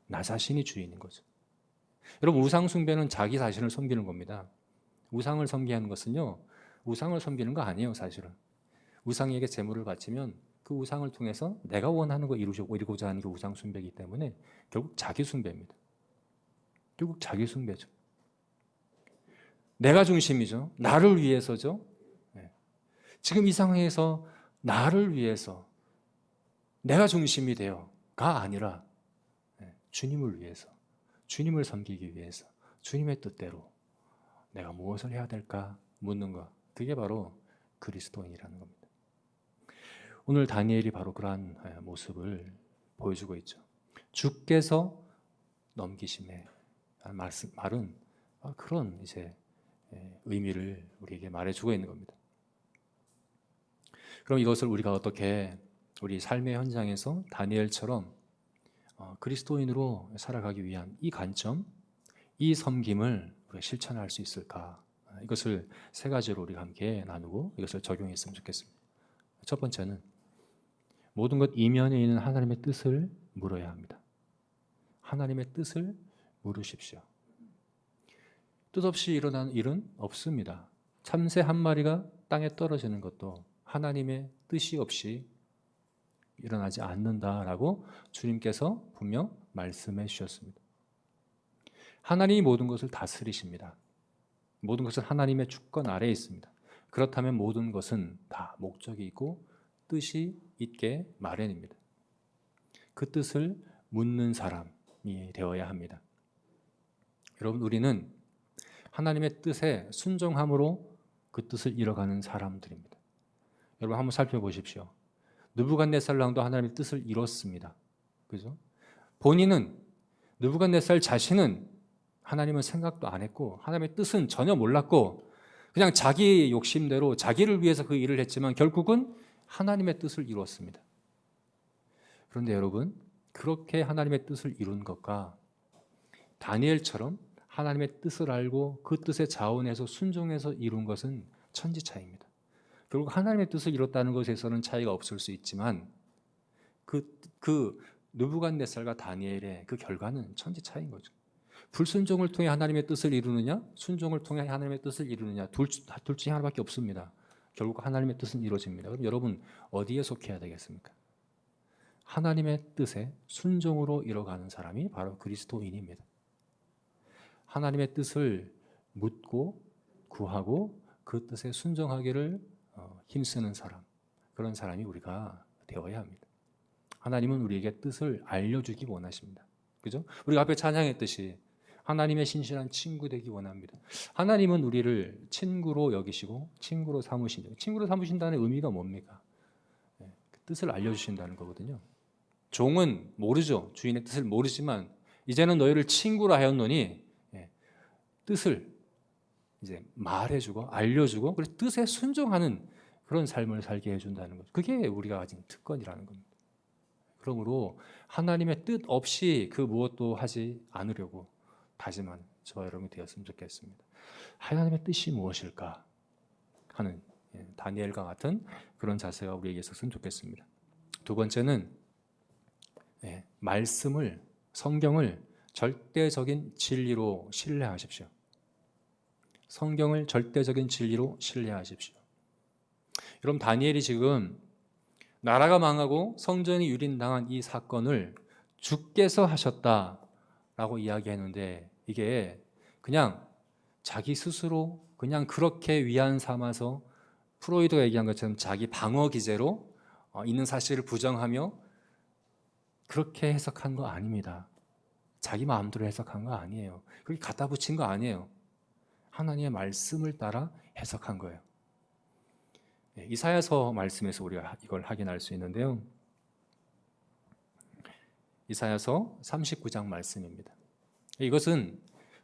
나 자신이 주인인 거죠. 여러분, 우상 숭배는 자기 자신을 섬기는 겁니다. 우상을 섬기는 것은요, 우상을 섬기는 거 아니에요. 사실은 우상에게 제물을 바치면 그 우상을 통해서 내가 원하는 거 이루고자 하는 게 우상 숭배이기 때문에 결국 자기 숭배입니다. 결국 자기 숭배죠. 내가 중심이죠. 나를 위해서죠. 지금 이 상황에서 나를 위해서, 내가 중심이 되어가 아니라 주님을 위해서, 주님을 섬기기 위해서, 주님의 뜻대로 내가 무엇을 해야 될까 묻는 것, 그게 바로 그리스도인이라는 겁니다. 오늘 다니엘이 바로 그러한 모습을 보여주고 있죠. 주께서 넘기심에 말은 그런 이제 의미를 우리에게 말해주고 있는 겁니다. 그럼 이것을 우리가 어떻게 우리 삶의 현장에서 다니엘처럼 그리스도인으로 살아가기 위한 이 관점, 이 섬김을 우리가 실천할 수 있을까? 이것을 세 가지로 우리가 함께 나누고 이것을 적용했으면 좋겠습니다. 첫 번째는 모든 것 이면에 있는 하나님의 뜻을 물어야 합니다. 하나님의 뜻을 물으십시오. 뜻없이 일어나는 일은 없습니다. 참새 한 마리가 땅에 떨어지는 것도 하나님의 뜻이 없이 일어나지 않는다라고 주님께서 분명 말씀해 주셨습니다. 하나님이 모든 것을 다스리십니다. 모든 것은 하나님의 주권 아래에 있습니다. 그렇다면 모든 것은 다 목적이 있고 뜻이 있게 마련입니다. 그 뜻을 묻는 사람이 되어야 합니다. 여러분, 우리는 하나님의 뜻에 순종함으로 그 뜻을 이뤄가는 사람들입니다. 여러분, 한번 살펴보십시오. 느부갓네살 왕도 하나님의 뜻을 이뤘습니다. 그죠? 본인은, 느부갓네살 자신은 하나님은 생각도 안 했고 하나님의 뜻은 전혀 몰랐고 그냥 자기 욕심대로 자기를 위해서 그 일을 했지만 결국은 하나님의 뜻을 이루었습니다. 그런데 여러분, 그렇게 하나님의 뜻을 이룬 것과 다니엘처럼 하나님의 뜻을 알고 그 뜻에 자원해서 순종해서 이룬 것은 천지 차이입니다. 결국 하나님의 뜻을 이뤘다는 것에서는 차이가 없을 수 있지만 그 느부갓네살과 다니엘의 그 결과는 천지 차이인 거죠. 불순종을 통해 하나님의 뜻을 이루느냐, 순종을 통해 하나님의 뜻을 이루느냐, 둘 중에 하나밖에 없습니다. 결국 하나님의 뜻은 이루어집니다. 그럼 여러분, 어디에 속해야 되겠습니까? 하나님의 뜻에 순종으로 이뤄가는 사람이 바로 그리스도인입니다. 하나님의 뜻을 묻고 구하고 그 뜻에 순종하기를 힘쓰는 사람, 그런 사람이 우리가 되어야 합니다. 하나님은 우리에게 뜻을 알려주기 원하십니다. 그죠? 우리가 앞에 찬양했듯이 하나님의 신실한 친구 되기 원합니다. 하나님은 우리를 친구로 여기시고 친구로 삼으신다. 친구로 삼으신다는 의미가 뭡니까? 그 뜻을 알려주신다는 거거든요. 종은 모르죠. 주인의 뜻을 모르지만 이제는 너희를 친구로 하였노니 뜻을 이제 말해주고 알려주고 그래서 뜻에 순종하는 그런 삶을 살게 해준다는 거죠. 그게 우리가 가진 특권이라는 겁니다. 그러므로 하나님의 뜻 없이 그 무엇도 하지 않으려고 다짐한 저와 여러분이 되었으면 좋겠습니다. 하나님의 뜻이 무엇일까 하는 다니엘과 같은 그런 자세가 우리에게 있었으면 좋겠습니다. 두 번째는 말씀을, 성경을 절대적인 진리로 신뢰하십시오. 성경을 절대적인 진리로 신뢰하십시오. 여러분, 다니엘이 지금 나라가 망하고 성전이 유린당한 이 사건을 주께서 하셨다라고 이야기했는데 이게 그냥 자기 스스로 그냥 그렇게 위안 삼아서 프로이드가 얘기한 것처럼 자기 방어 기제로 있는 사실을 부정하며 그렇게 해석한 거 아닙니다. 자기 마음대로 해석한 거 아니에요. 그렇게 갖다 붙인 거 아니에요. 하나님의 말씀을 따라 해석한 거예요. 이사야서 말씀에서 우리가 이걸 확인할 수 있는데요. 이사야서 39장 말씀입니다. 이것은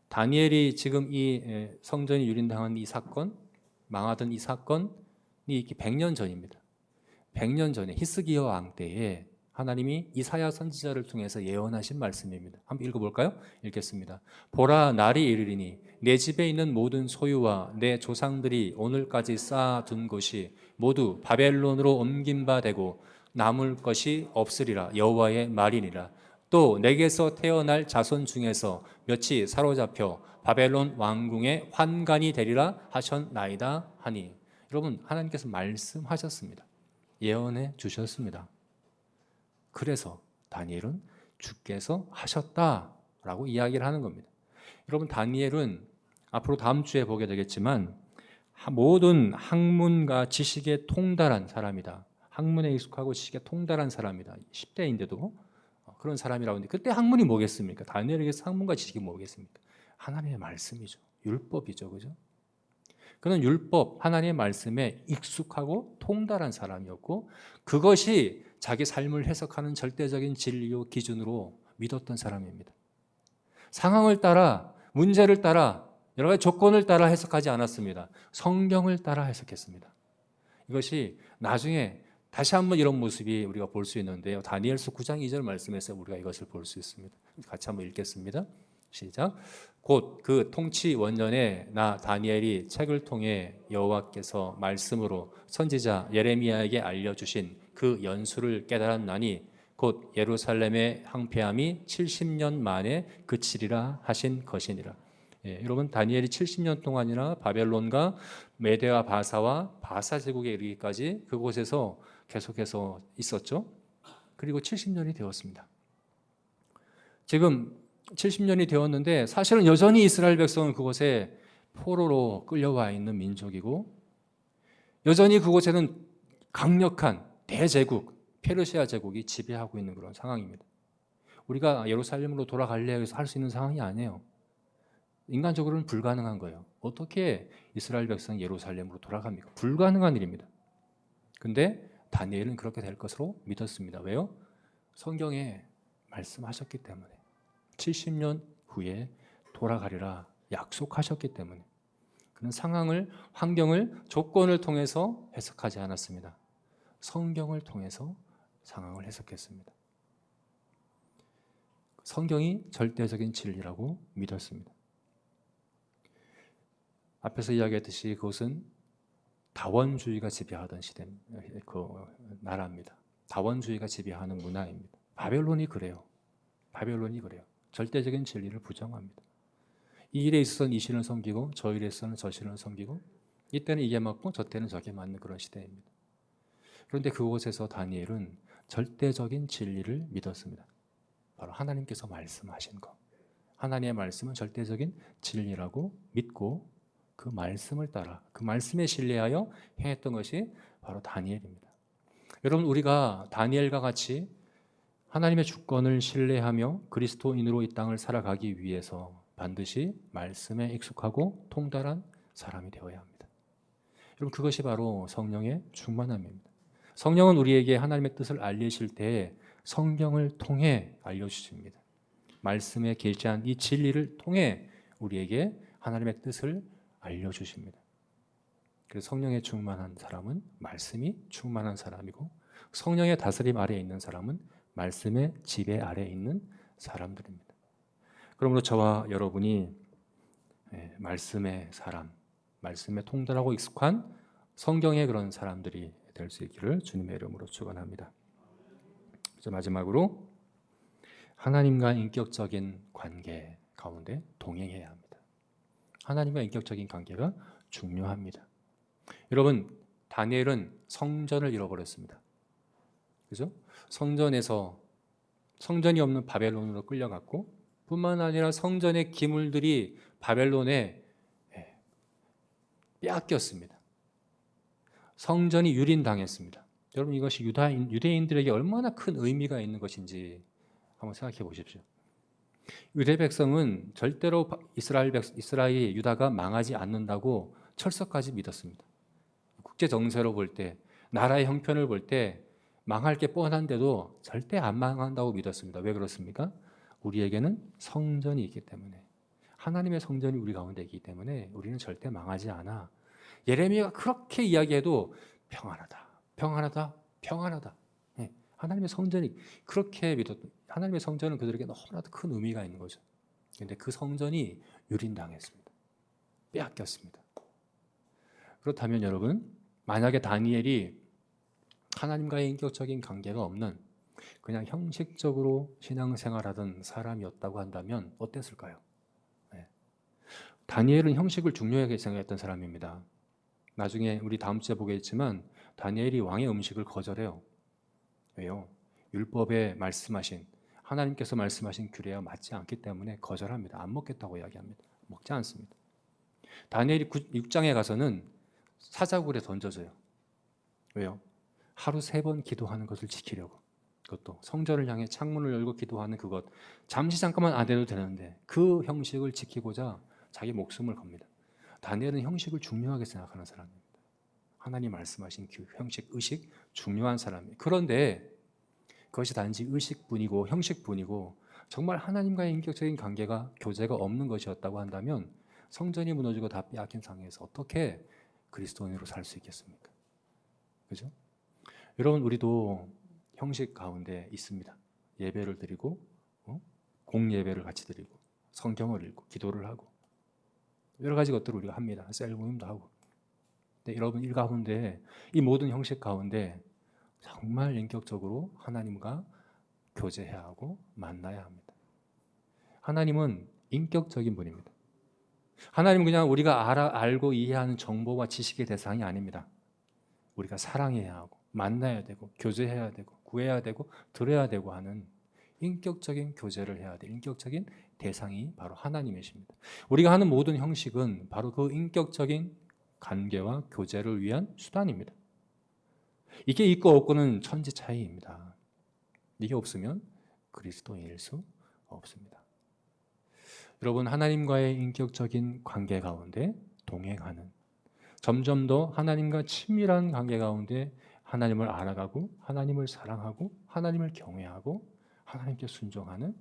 다니엘이 지금 이 성전이 유린당한 이 사건, 망하던 이 사건이 100년 전입니다. 100년 전에 히스기야 왕 때에 하나님이 이사야 선지자를 통해서 예언하신 말씀입니다. 한번 읽어볼까요? 읽겠습니다. 보라, 날이 이르리니 내 집에 있는 모든 소유와 내 조상들이 오늘까지 쌓아둔 것이 모두 바벨론으로 옮긴 바 되고 남을 것이 없으리라. 여호와의 말이니라. 또 내게서 태어날 자손 중에서 몇이 사로잡혀 바벨론 왕궁의 환관이 되리라 하셨나이다 하니. 여러분, 하나님께서 말씀하셨습니다. 예언해 주셨습니다. 그래서 다니엘은 주께서 하셨다라고 이야기를 하는 겁니다. 여러분, 다니엘은 앞으로 다음 주에 보게 되겠지만 모든 학문과 지식에 통달한 사람이다. 학문에 익숙하고 지식에 통달한 사람이다. 10대인데도 그런 사람이라고 하는데 그때 학문이 뭐겠습니까? 다니엘에게서 학문과 지식이 뭐겠습니까? 하나님의 말씀이죠. 율법이죠. 그죠? 그는 율법, 하나님의 말씀에 익숙하고 통달한 사람이었고 그것이 자기 삶을 해석하는 절대적인 진리요 기준으로 믿었던 사람입니다. 상황을 따라, 문제를 따라, 여러 가지 조건을 따라 해석하지 않았습니다. 성경을 따라 해석했습니다. 이것이 나중에 다시 한번 이런 모습이 우리가 볼 수 있는데요. 다니엘서 9장 2절 말씀에서 우리가 이것을 볼 수 있습니다. 같이 한번 읽겠습니다. 시작. 곧 그 통치 원년에 나 다니엘이 책을 통해 여호와께서 말씀으로 선지자 예레미야에게 알려주신 그 연수를 깨달았나니 곧 예루살렘의 황폐함이 70년 만에 그치리라 하신 것이니라. 여러분 다니엘이 70년 동안이나 바벨론과 메대와 바사와 바사 제국에 이르기까지 그곳에서 계속해서 있었죠. 그리고 70년이 되었습니다. 지금 70년이 되었는데 사실은 여전히 이스라엘 백성은 그곳에 포로로 끌려와 있는 민족이고 여전히 그곳에는 강력한 대제국 페르시아 제국이 지배하고 있는 그런 상황입니다. 우리가 예루살렘으로 돌아갈래 해서 할 수 있는 상황이 아니에요. 인간적으로는 불가능한 거예요. 어떻게 이스라엘 백성이 예루살렘으로 돌아갑니까? 불가능한 일입니다. 근데 다니엘은 그렇게 될 것으로 믿었습니다. 왜요? 성경에 말씀하셨기 때문에 70년 후에 돌아가리라 약속하셨기 때문에 그런 상황을, 환경을, 조건을 통해서 해석하지 않았습니다. 성경을 통해서 상황을 해석했습니다. 성경이 절대적인 진리라고 믿었습니다. 앞에서 이야기했듯이 그것은 다원주의가 지배하던 시대, 그 나라입니다. 다원주의가 지배하는 문화입니다. 바벨론이 그래요. 바벨론이 그래요. 절대적인 진리를 부정합니다. 이 일에 있어서는 이 신을 섬기고 저 일에 있어서는 저 신을 섬기고 이때는 이게 맞고 저 때는 저게 맞는 그런 시대입니다. 그런데 그곳에서 다니엘은 절대적인 진리를 믿었습니다. 바로 하나님께서 말씀하신 것. 하나님의 말씀은 절대적인 진리라고 믿고 그 말씀을 따라 그 말씀에 신뢰하여 행했던 것이 바로 다니엘입니다. 여러분 우리가 다니엘과 같이 하나님의 주권을 신뢰하며 그리스도인으로 이 땅을 살아가기 위해서 반드시 말씀에 익숙하고 통달한 사람이 되어야 합니다. 여러분 그것이 바로 성령의 충만함입니다. 성령은 우리에게 하나님의 뜻을 알리실 때 성경을 통해 알려주십니다. 말씀에 계시한 이 진리를 통해 우리에게 하나님의 뜻을 알려주십니다. 그래서 성령에 충만한 사람은 말씀이 충만한 사람이고 성령의 다스림 아래에 있는 사람은 말씀의 지배 아래에 있는 사람들입니다. 그러므로 저와 여러분이 말씀의 사람, 말씀에 통달하고 익숙한 성경의 그런 사람들이 될 수 있기를 주님의 이름으로 축원합니다. 마지막으로 하나님과 인격적인 관계 가운데 동행해야 합니다. 하나님과 인격적인 관계가 중요합니다. 여러분 다니엘은 성전을 잃어버렸습니다. 그죠? 성전이 없는 바벨론으로 끌려갔고 뿐만 아니라 성전의 기물들이 바벨론에 빼앗겼습니다. 성전이 유린당했습니다. 여러분 이것이 유대인들에게 얼마나 큰 의미가 있는 것인지 한번 생각해 보십시오. 유대 백성은 절대로 이스라엘 유다가 망하지 않는다고 철석까지 믿었습니다. 국제 정세로 볼 때, 나라의 형편을 볼 때 망할 게 뻔한데도 절대 안 망한다고 믿었습니다. 왜 그렇습니까? 우리에게는 성전이 있기 때문에, 하나님의 성전이 우리 가운데 있기 때문에 우리는 절대 망하지 않아. 예레미야가 그렇게 이야기해도 평안하다, 평안하다, 평안하다. 하나님의 성전이 그렇게 믿었던, 하나님의 성전은 그들에게 너무나도 큰 의미가 있는 거죠. 그런데 그 성전이 유린당했습니다. 빼앗겼습니다. 그렇다면 여러분, 만약에 다니엘이 하나님과의 인격적인 관계가 없는 그냥 형식적으로 신앙생활하던 사람이었다고 한다면 어땠을까요? 다니엘은 형식을 중요하게 생각했던 사람입니다. 나중에 우리 다음 주에 보겠지만 다니엘이 왕의 음식을 거절해요. 왜요? 율법에 말씀하신, 하나님께서 말씀하신 규례와 맞지 않기 때문에 거절합니다. 안 먹겠다고 이야기합니다. 먹지 않습니다. 다니엘이 6장에 가서는 사자굴에 던져져요. 왜요? 하루 3번 기도하는 것을 지키려고. 그것도 성전을 향해 창문을 열고 기도하는 그것, 잠시 잠깐만 안 해도 되는데 그 형식을 지키고자 자기 목숨을 겁니다. 다니엘은 형식을 중요하게 생각하는 사람입니다. 하나님 말씀하신 그 형식, 의식 중요한 사람이에요. 그런데 그것이 단지 의식뿐이고 형식뿐이고 정말 하나님과의 인격적인 관계가, 교제가 없는 것이었다고 한다면 성전이 무너지고 다 빼앗긴 상황에서 어떻게 그리스도인으로 살 수 있겠습니까? 그죠? 여러분 우리도 형식 가운데 있습니다. 예배를 드리고 공예배를 같이 드리고 성경을 읽고 기도를 하고 여러 가지 것들을 우리가 합니다. 셀 모임도 하고. 근데 여러분 일 가운데 이 모든 형식 가운데 정말 인격적으로 하나님과 교제해야 하고 만나야 합니다. 하나님은 인격적인 분입니다. 하나님은 그냥 우리가 알고 이해하는 정보와 지식의 대상이 아닙니다. 우리가 사랑해야 하고 만나야 되고 교제해야 되고 구해야 되고 들어야 되고 하는 인격적인 교제를 해야 될 인격적인 대상이 바로 하나님이십니다. 우리가 하는 모든 형식은 바로 그 인격적인 관계와 교제를 위한 수단입니다. 이게 있고 없고는 천지 차이입니다. 이게 없으면 그리스도인일 수 없습니다. 여러분 하나님과의 인격적인 관계 가운데 동행하는 점점 더 하나님과 친밀한 관계 가운데 하나님을 알아가고 하나님을 사랑하고 하나님을 경외하고 하나님께 순종하는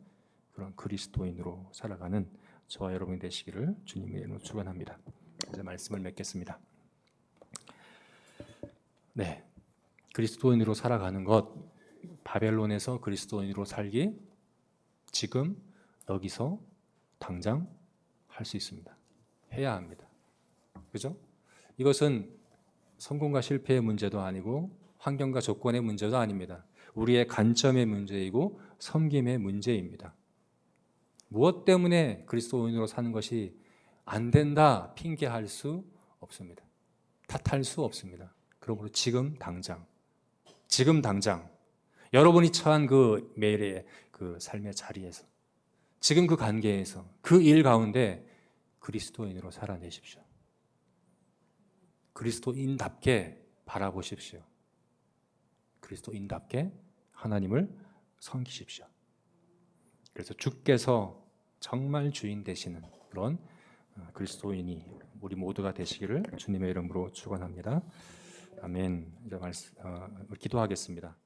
그런 그리스도인으로 살아가는 저와 여러분이 되시기를 주님의 이름으로 축원합니다. 이제 말씀을 맺겠습니다. 네, 그리스도인으로 살아가는 것, 바벨론에서 그리스도인으로 살기 지금 여기서 당장 할 수 있습니다. 해야 합니다. 그죠? 이것은 성공과 실패의 문제도 아니고 환경과 조건의 문제도 아닙니다. 우리의 관점의 문제이고 섬김의 문제입니다. 무엇 때문에 그리스도인으로 사는 것이 안 된다 핑계할 수 없습니다. 탓할 수 없습니다. 그러므로 지금 당장 여러분이 처한 그 매일의 그 삶의 자리에서 지금 그 관계에서 그 일 가운데 그리스도인으로 살아내십시오. 그리스도인답게 바라보십시오. 그리스도인답게 하나님을 섬기십시오. 그래서 주께서 정말 주인 되시는 그런 그리스도인이 우리 모두가 되시기를 주님의 이름으로 축원합니다. 아멘. 이제 기도하겠습니다.